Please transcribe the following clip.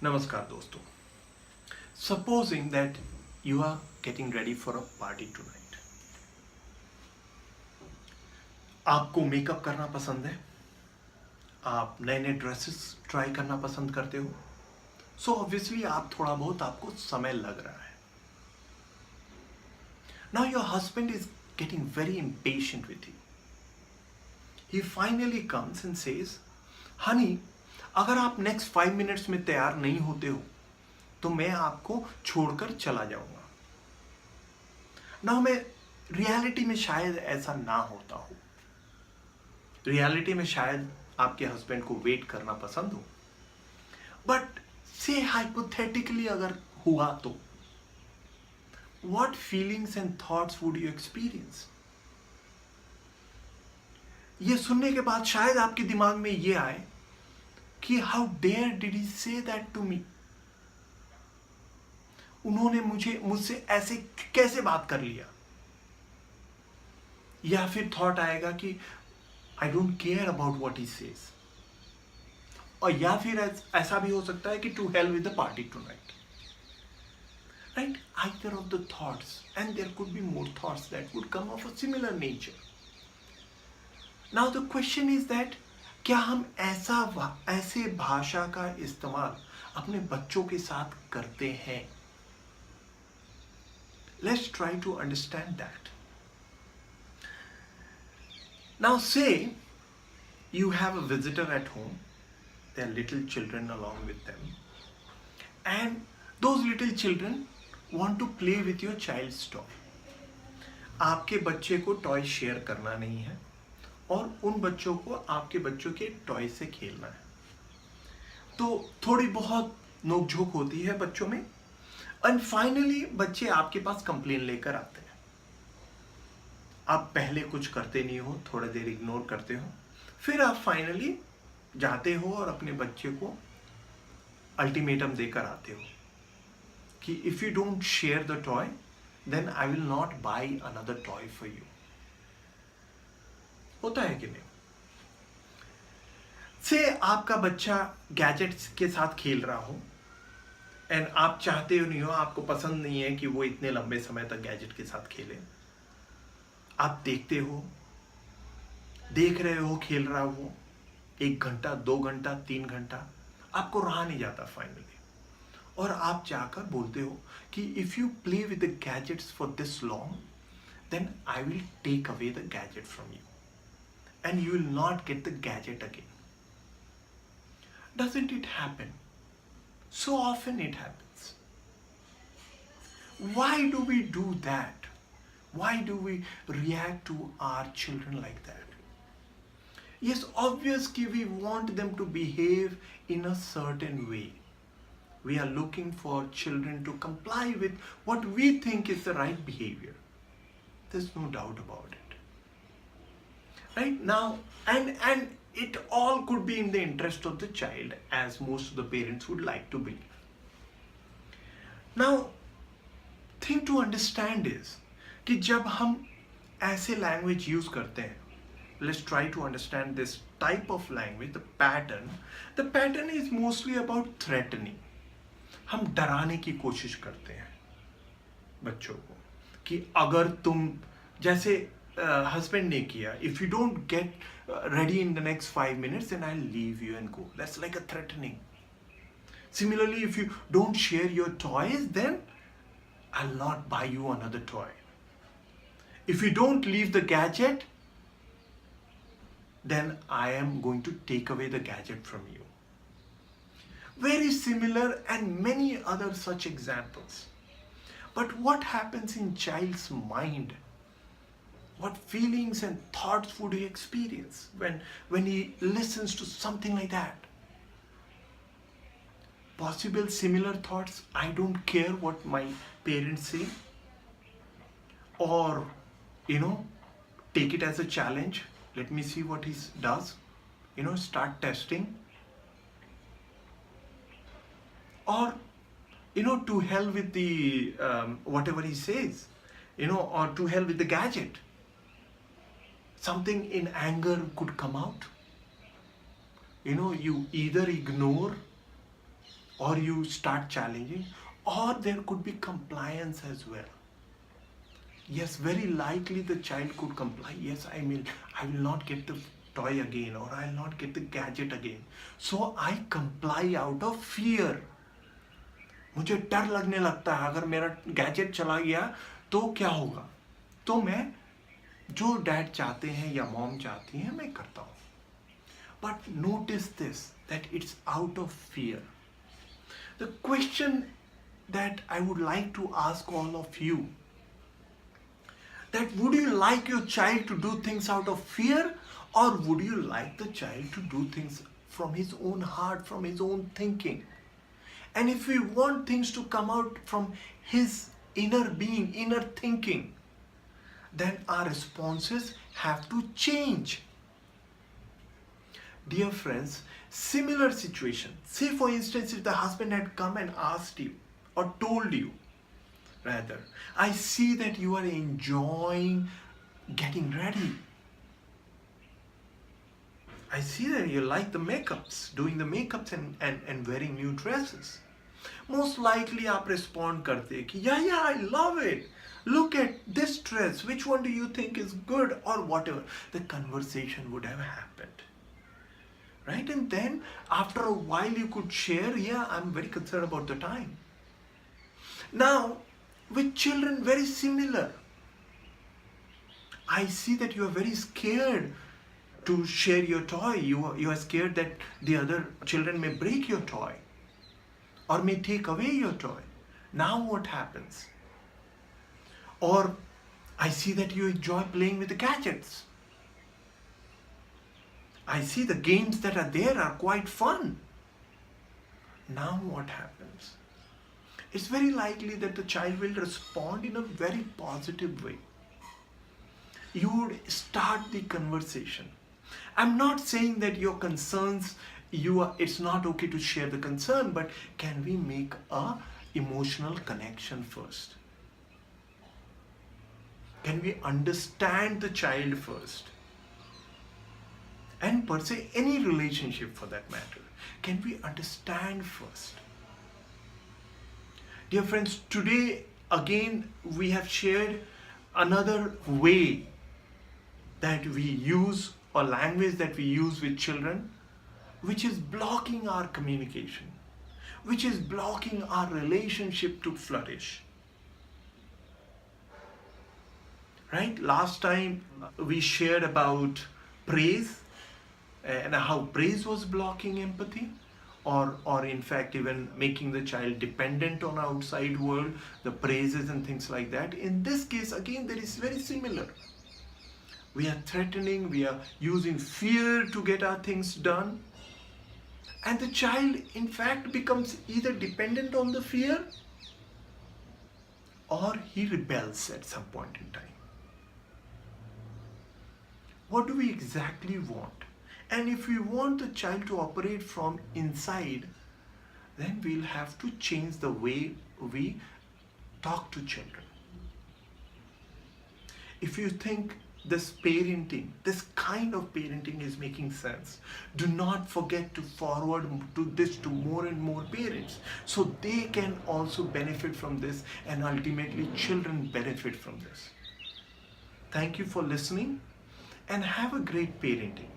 नमस्कार दोस्तों. Supposing that you are getting ready for a party tonight. आपको makeup करना पसंद है, आप नए नए ड्रेसेस ट्राई करना पसंद करते हो, सो ऑब्वियसली आप थोड़ा बहुत आपको समय लग रहा है. Now your husband is getting very impatient with you. He finally comes and says, honey, अगर आप नेक्स्ट 5 मिनट्स में तैयार नहीं होते हो तो मैं आपको छोड़कर चला जाऊंगा. ना मैं रियलिटी में शायद ऐसा ना होता हो. रियलिटी में शायद आपके हस्बैंड को वेट करना पसंद हो, बट से हाइपोथेटिकली अगर हुआ तो what feelings and thoughts would you experience. ये सुनने के बाद शायद आपके दिमाग में ये आए कि how dare did he say that to me. उन्होंने मुझसे ऐसे कैसे बात कर लिया. या फिर थॉट आएगा कि I don't care about what he says. और या फिर ऐसा भी हो सकता है कि to hell with the party tonight. Right, either of the thoughts, and there could be more thoughts that would come of a similar nature. Now the question is that क्या हम ऐसे भाषा का इस्तेमाल अपने बच्चों के साथ करते हैं. Let's try to understand that. Now say you have a visitor at home, there are little children along with them, and those little children want to play with your child's toy. आपके बच्चे को toy share करना नहीं है और उन बच्चों को आपके बच्चों के टॉय से खेलना है. तो थोड़ी बहुत नोकझोंक होती है बच्चों में, एंड फाइनली बच्चे आपके पास कंप्लेन लेकर आते हैं. आप पहले कुछ करते नहीं हो, थोड़ा देर इग्नोर करते हो, फिर आप फाइनली जाते हो और अपने बच्चे को अल्टीमेटम देकर आते हो कि if you don't share the toy then I will not buy another toy for you. होता है कि नहीं. से आपका बच्चा गैजेट्स के साथ खेल रहा हो एंड आप चाहते हो नहीं हो, आपको पसंद नहीं है कि वो इतने लंबे समय तक गैजेट के साथ खेले. आप देखते हो, देख रहे हो खेल रहा हो 1 घंटा 2 घंटा 3 घंटा, आपको रहा नहीं जाता फाइनली, और आप जाकर बोलते हो कि if you play with the gadgets for this long then I will take away the gadget from you and you will not get the gadget again. Doesn't it happen? So often it happens. Why do we do that? Why do we react to our children like that? Yes, obviously we want them to behave in a certain way. We are looking for children to comply with what we think is the right behavior. There's no doubt about it. Right now, and it all could be in the interest of the child, as most of the parents would like to believe. Now, thing to understand is कि जब हम ऐसे language use करते हैं, let's try to understand this type of language, the pattern. The pattern is mostly about threatening. हम डराने की कोशिश करते हैं बच्चों को कि अगर तुम, जैसे husband ने किया, if you don't get ready in the next 5 minutes then I'll leave you and go. That's like a threatening. Similarly, if you don't share your toys then I'll not buy you another toy. If you don't leave the gadget then I am going to take away the gadget from you. Very similar and many other such examples. But what happens in child's mind? What feelings and thoughts would he experience when he listens to something like that? Possible similar thoughts, I don't care what my parents say, or take it as a challenge, let me see what he does, start testing, or to hell with the whatever he says, or to hell with the gadget. Something in anger could come out. You either ignore or you start challenging, or there could be compliance as well. Yes, very likely the child could comply. Yes, I will not get the toy again, or I'll not get the gadget again. So I comply out of fear. मुझे डर लगने लगता है अगर मेरा gadget चला गया तो क्या होगा, तो मैं जो डैड चाहते हैं या मॉम चाहती हैं मैं करता हूँ. But notice this that it's out of fear. The question that I would like to ask all of you, that would you like your child to do things out of fear, or would you like the child to do things from his own heart, from his own thinking? And if we want things to come out from his inner being, inner thinking, then our responses have to change. Dear friends, similar situation. Say for instance, if the husband had come and asked you, or told you rather, I see that you are enjoying getting ready. I see that you like the makeups, doing the makeups and wearing new dresses. Most likely आप respond करते कि yeah, I love it. Look at this dress. Which one do you think is good, or whatever. The conversation would have happened. Right? And then after a while you could share, yeah, I'm very concerned about the time. Now, with children, very similar. I see that you are very scared to share your toy. You are scared that the other children may break your toy or may take away your toy. Now what happens? Or I see that you enjoy playing with the gadgets. I see the games that are there are quite fun. Now what happens? It's very likely that the child will respond in a very positive way. You would start the conversation. I'm not saying that your concerns, it's not okay to share the concern, but can we make a emotional connection first? Can we understand the child first? And per se, any relationship for that matter, can we understand first? Dear friends, today again we have shared another way that we use, or language that we use with children, which is blocking our communication, which is blocking our relationship to flourish. Right? Last time we shared about praise and how praise was blocking empathy. Or in fact even making the child dependent on outside world, the praises and things like that. In this case again there is very similar. We are threatening, we are using fear to get our things done, and the child in fact becomes either dependent on the fear or he rebels at some point in time. What do we exactly want? And if we want the child to operate from inside, then we'll have to change the way we talk to children. If you think this parenting, this kind of parenting is making sense, do not forget to forward to this to more and more parents, so they can also benefit from this, and ultimately children benefit from this. Thank you for listening, and have a great parenting.